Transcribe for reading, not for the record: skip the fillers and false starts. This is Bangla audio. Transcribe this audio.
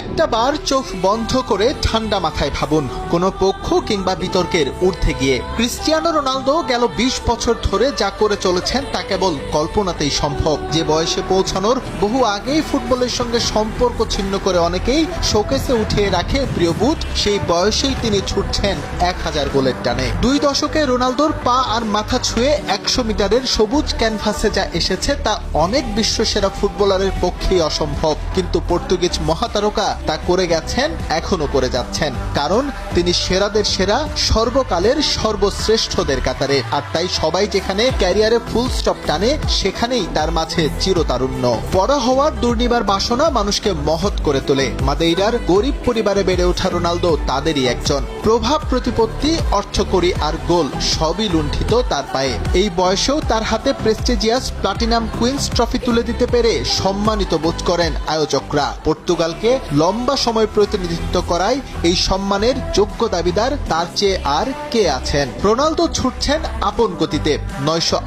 একটা বার চোখ বন্ধ করে ঠান্ডা মাথায় ভাবুন, কোনো পক্ষ কিংবা বিতর্কের ঊর্ধ্বে গিয়ে ক্রিস্টিয়ানো রোনালদো গেল ২০ বছর ধরে যা করে চলেছেন তা কেবল কল্পনাতেই সম্ভব। যে বয়সে পৌঁছানোর বহু আগেই ফুটবলের সঙ্গে সম্পর্ক ছিন্ন করে অনেকেই শোকেসে উঠিয়ে রাখে প্রিয় বুট, সেই বয়সেই তিনি ছুটছেন ১০০০ গোলের টানে। ২ দশকে রোনালদোর পা আর মাথা ছুঁয়ে ১০০ মিটারের সবুজ ক্যানভাসে যা এসেছে তা অনেক বিশ্বসেরা ফুটবলারের পক্ষেই অসম্ভব, কিন্তু পর্তুগিজ মহাতারকা তা করে গেছেন, এখনো করে যাচ্ছেন, কারণ তিনি সেরাদের সেরা, সর্বকালের সর্বশ্রেষ্ঠদের কাতারে। আর তাই সবাই যেখানে ক্যারিয়ারে ফুল স্টপ টানে সেখানেই তার মাঝে চিরতারুণ্য। বড় হওয়ার দুর্নিবার বাসনা মানুষকে মহৎ করে তোলে। মাদেইরার গরিব পরিবারে বেড়ে ওঠা রোনালদো তাদেরই একজন। প্রভাব, প্রতিপত্তি, অর্থকড়ি আর গোল সবই লুণ্ঠিত তার পায়ে। এই বয়সেও তার হাতে প্রেস্টিজিয়াস প্লাটিনাম কুইন্স ট্রফি তুলে দিতে পেরে সম্মানিত বোধ করেন আয়োজকরা। পর্তুগালকে লম্বা সময় প্রতিনিধিত্ব করায় এই সম্মানের যোগ্য দাবিদার তার চেয়ে আর কে আছেন? রোনালদো ছুটছেন আপন গতিতে। ৯০০